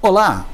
Olá,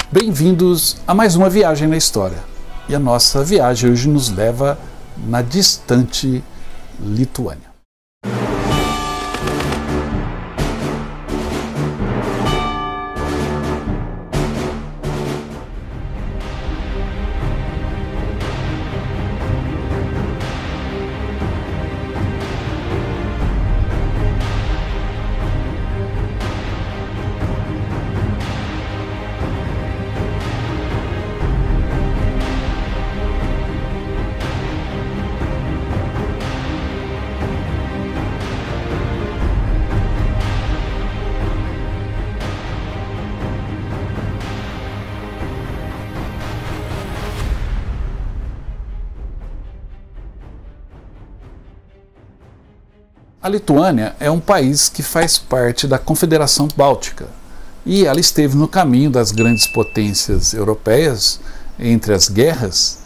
bem-vindos a mais uma viagem na história. E a nossa viagem hoje nos leva na distante Lituânia. A Lituânia é um país que faz parte da Confederação Báltica e ela esteve no caminho das grandes potências europeias entre as guerras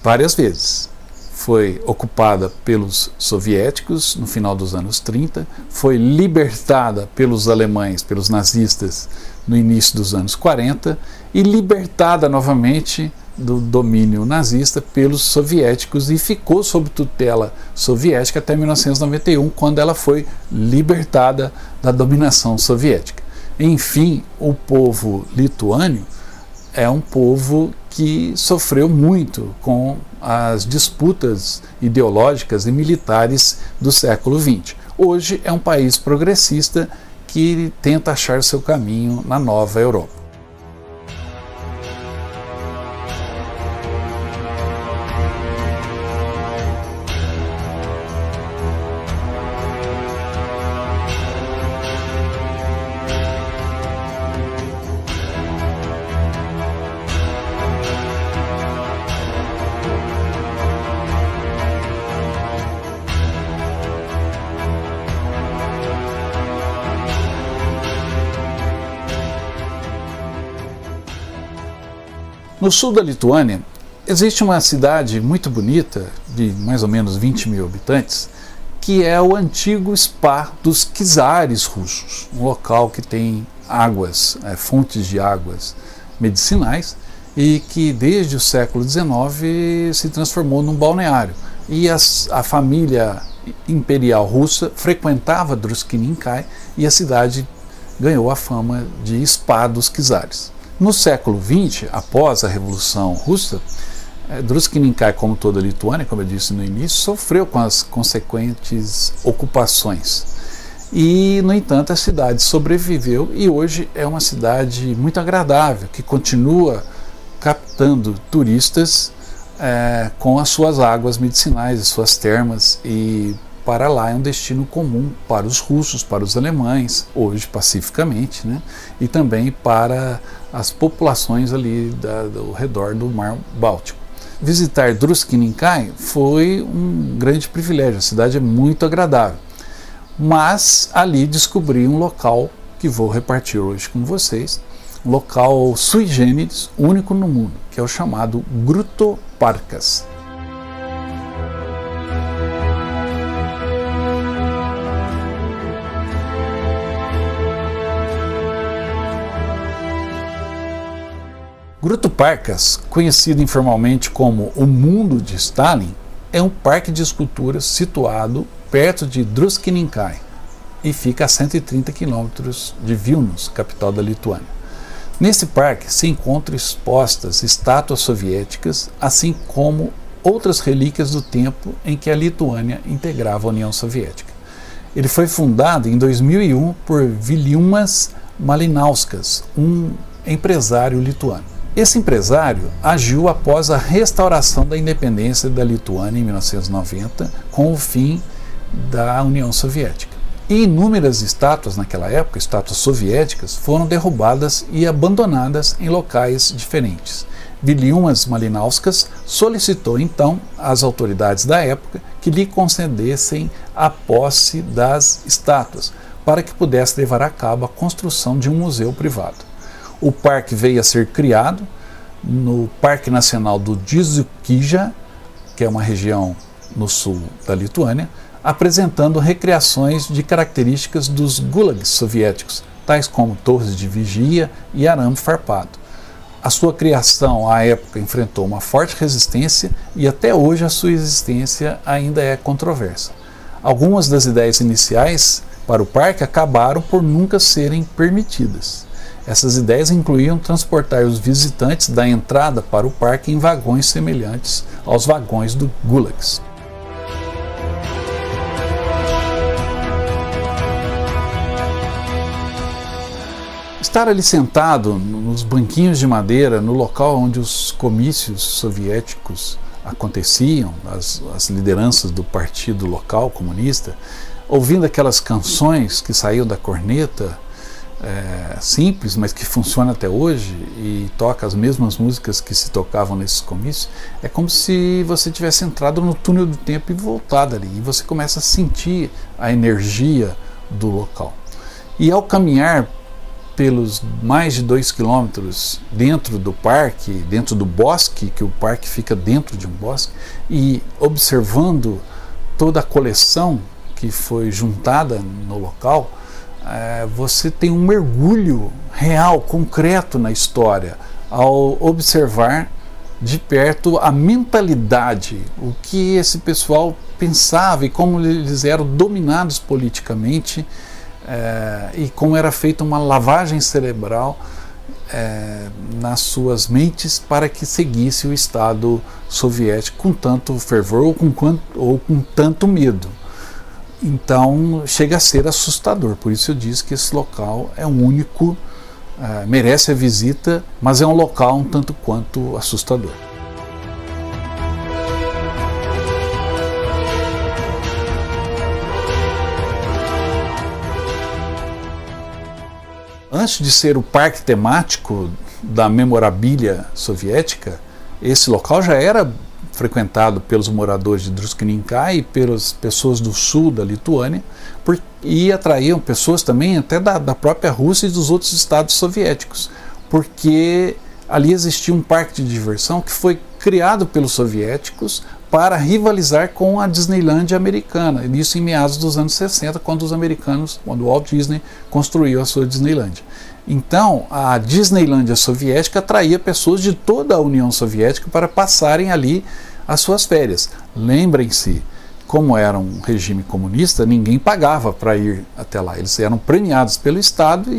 várias vezes. Foi ocupada pelos soviéticos no final dos anos 30, foi libertada pelos alemães, pelos nazistas no início dos anos 40 e libertada novamente do domínio nazista pelos soviéticos e ficou sob tutela soviética até 1991, quando ela foi libertada da dominação soviética. Enfim, o povo lituânio é um povo que sofreu muito com as disputas ideológicas e militares do século XX. Hoje é um país progressista que tenta achar seu caminho na nova Europa. No sul da Lituânia, existe uma cidade muito bonita, de mais ou menos 20 mil habitantes, que é o antigo spa dos czares russos, um local que tem águas, fontes de águas medicinais, e que desde o século XIX se transformou num balneário. E a família imperial russa frequentava Druskininkai e a cidade ganhou a fama de spa dos czares. No século XX, após a Revolução Russa, Druskininkai, como toda a Lituânia, como eu disse no início, sofreu com as consequentes ocupações. E, no entanto, a cidade sobreviveu e hoje é uma cidade muito agradável, que continua captando turistas com as suas águas medicinais, as suas termas, e para lá é um destino comum para os russos, para os alemães, hoje pacificamente, né? E também para as populações ali ao redor do Mar Báltico. Visitar Druskininkai foi um grande privilégio, a cidade é muito agradável, mas ali descobri um local que vou repartir hoje com vocês, um local sui generis, único no mundo, que é o chamado Gruto Parkas. Gruto Parkas, conhecido informalmente como o Mundo de Stalin, é um parque de esculturas situado perto de Druskininkai e fica a 130 quilômetros de Vilnius, capital da Lituânia. Nesse parque se encontram expostas estátuas soviéticas, assim como outras relíquias do tempo em que a Lituânia integrava a União Soviética. Ele foi fundado em 2001 por Viliumas Malinauskas, um empresário lituano. Esse empresário agiu após a restauração da independência da Lituânia em 1990, com o fim da União Soviética. E inúmeras estátuas naquela época, estátuas soviéticas, foram derrubadas e abandonadas em locais diferentes. Viliumas Malinauskas solicitou então às autoridades da época que lhe concedessem a posse das estátuas, para que pudesse levar a cabo a construção de um museu privado. O parque veio a ser criado no Parque Nacional do Dzūkija, que é uma região no sul da Lituânia, apresentando recriações de características dos gulags soviéticos, tais como torres de vigia e arame farpado. A sua criação, à época, enfrentou uma forte resistência e até hoje a sua existência ainda é controversa. Algumas das ideias iniciais para o parque acabaram por nunca serem permitidas. Essas ideias incluíam transportar os visitantes da entrada para o parque em vagões semelhantes aos vagões do Gulags. Estar ali sentado nos banquinhos de madeira, no local onde os comícios soviéticos aconteciam, as lideranças do partido local comunista, ouvindo aquelas canções que saíam da corneta, simples, mas que funciona até hoje e toca as mesmas músicas que se tocavam nesses comícios, é como se você tivesse entrado no túnel do tempo e voltado ali, e você começa a sentir a energia do local. E ao caminhar pelos mais de 2 quilômetros dentro do parque, dentro do bosque, que o parque fica dentro de um bosque, e observando toda a coleção que foi juntada no local, você tem um mergulho real, concreto na história, ao observar de perto a mentalidade, o que esse pessoal pensava e como eles eram dominados politicamente, e como era feita uma lavagem cerebral nas suas mentes para que seguisse o Estado soviético com tanto fervor ou com tanto medo. Então chega a ser assustador, por isso eu disse que esse local é um único, merece a visita, mas é um local um tanto quanto assustador. Antes de ser o parque temático da memorabilia soviética, esse local já era frequentado pelos moradores de Druskininkai e pelas pessoas do sul da Lituânia, e atraíam pessoas também até da própria Rússia e dos outros estados soviéticos, porque ali existia um parque de diversão que foi criado pelos soviéticos para rivalizar com a Disneylandia americana, isso em meados dos anos 60, quando o Walt Disney construiu a sua Disneylandia. Então, a Disneylandia soviética atraía pessoas de toda a União Soviética para passarem ali as suas férias. Lembrem-se, como era um regime comunista, ninguém pagava para ir até lá. Eles eram premiados pelo Estado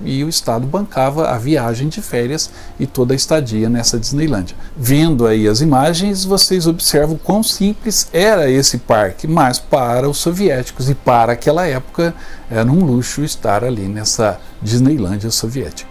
e o Estado bancava a viagem de férias e toda a estadia nessa Disneylandia. Vendo aí as imagens, vocês observam quão simples era esse parque, mas para os soviéticos e para aquela época era um luxo estar ali nessa Disneylandia soviética.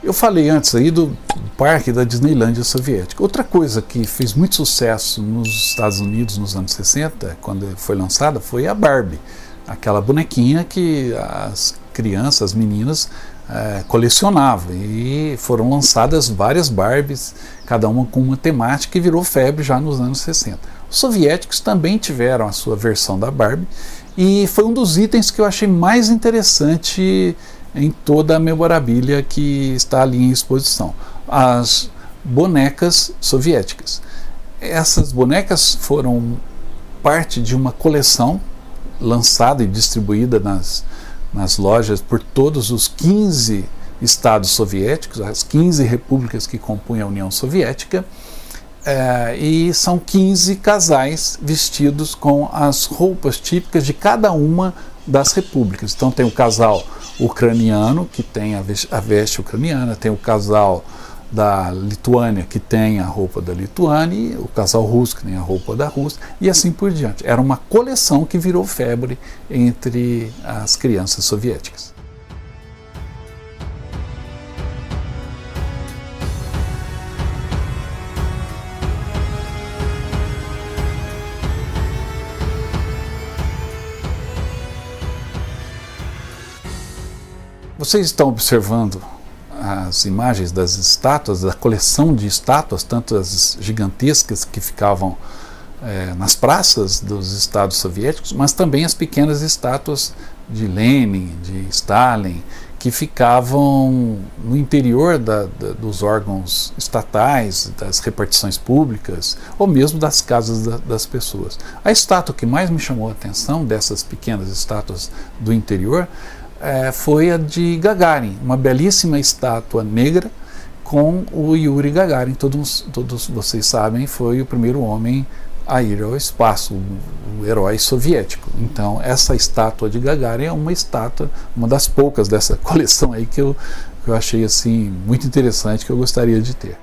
Eu falei antes aí do parque da Disneylandia soviética. Outra coisa que fez muito sucesso nos Estados Unidos nos anos 60, quando foi lançada, foi a Barbie. Aquela bonequinha que as crianças, as meninas, colecionavam. E foram lançadas várias Barbies, cada uma com uma temática, e virou febre já nos anos 60. Os soviéticos também tiveram a sua versão da Barbie, e foi um dos itens que eu achei mais interessante em toda a memorabilia que está ali em exposição, as bonecas soviéticas. Essas bonecas foram parte de uma coleção lançada e distribuída nas lojas por todos os 15 estados soviéticos, as 15 repúblicas que compunham a União Soviética, e são 15 casais vestidos com as roupas típicas de cada uma das repúblicas. Então tem o casal ucraniano, que tem a veste ucraniana, tem o casal da Lituânia, que tem a roupa da Lituânia, e o casal russo, que tem a roupa da Rússia, e assim por diante. Era uma coleção que virou febre entre as crianças soviéticas. Vocês estão observando as imagens das estátuas, da coleção de estátuas, tanto as gigantescas que ficavam nas praças dos estados soviéticos, mas também as pequenas estátuas de Lenin, de Stalin, que ficavam no interior dos órgãos estatais, das repartições públicas, ou mesmo das casas das pessoas. A estátua que mais me chamou a atenção dessas pequenas estátuas do interior foi a de Gagarin, uma belíssima estátua negra com o Yuri Gagarin. Todos vocês sabem, foi o primeiro homem a ir ao espaço, o herói soviético. Então essa estátua de Gagarin é uma estátua, uma das poucas dessa coleção aí que eu achei assim muito interessante, que eu gostaria de ter.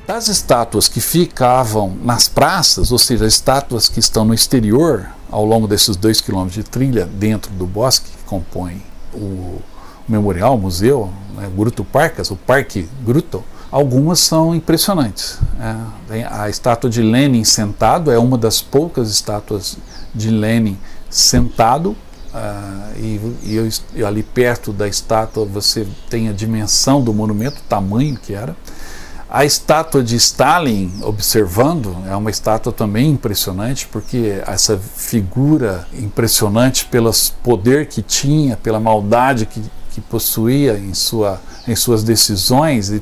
Das estátuas que ficavam nas praças, ou seja, estátuas que estão no exterior, ao longo desses 2 km de trilha dentro do bosque que compõe o memorial, o museu, né, Gruto Parkas, o Parque Gruto, algumas são impressionantes. A estátua de Lenin sentado é uma das poucas estátuas de Lenin sentado, e ali perto da estátua você tem a dimensão do monumento, o tamanho que era. A estátua de Stalin, observando, é uma estátua também impressionante, porque essa figura impressionante pelo poder que tinha, pela maldade que possuía em suas decisões e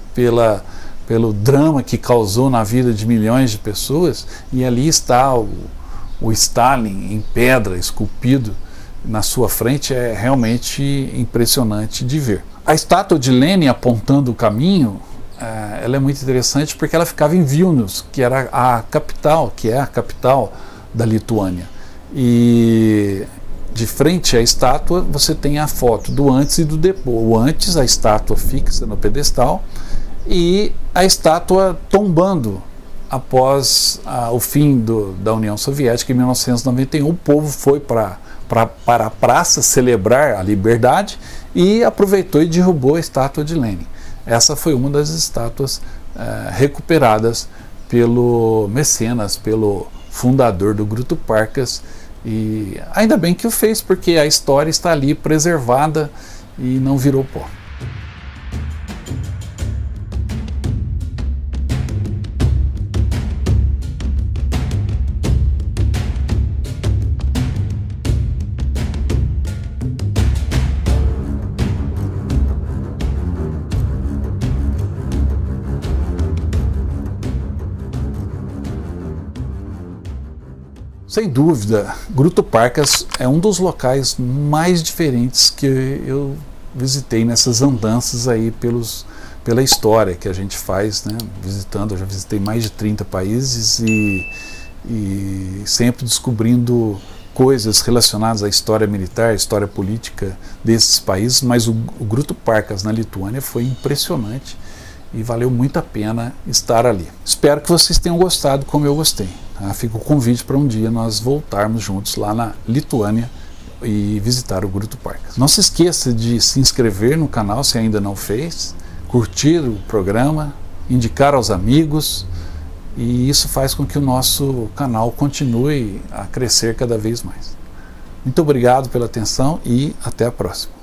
pelo drama que causou na vida de milhões de pessoas, e ali está o Stalin em pedra, esculpido na sua frente, é realmente impressionante de ver. A estátua de Lenin apontando o caminho, ela é muito interessante porque ela ficava em Vilnius, que era a capital, que é a capital da Lituânia. E de frente à estátua você tem a foto do antes e do depois. O antes, a estátua fixa no pedestal, e a estátua tombando após o fim da União Soviética em 1991. O povo foi para a praça celebrar a liberdade e aproveitou e derrubou a estátua de Lenin. Essa foi uma das estátuas recuperadas pelo mecenas, pelo fundador do Gruto Parkas, e ainda bem que o fez, porque a história está ali preservada e não virou pó. Sem dúvida, Gruto Parkas é um dos locais mais diferentes que eu visitei nessas andanças aí pela história que a gente faz, né? Visitando, eu já visitei mais de 30 países e sempre descobrindo coisas relacionadas à história militar, história política desses países, mas o Gruto Parkas na Lituânia foi impressionante e valeu muito a pena estar ali. Espero que vocês tenham gostado como eu gostei. Fica o convite para um dia nós voltarmos juntos lá na Lituânia e visitar o Gruto Parkas. Não se esqueça de se inscrever no canal se ainda não fez, curtir o programa, indicar aos amigos, e isso faz com que o nosso canal continue a crescer cada vez mais. Muito obrigado pela atenção e até a próxima.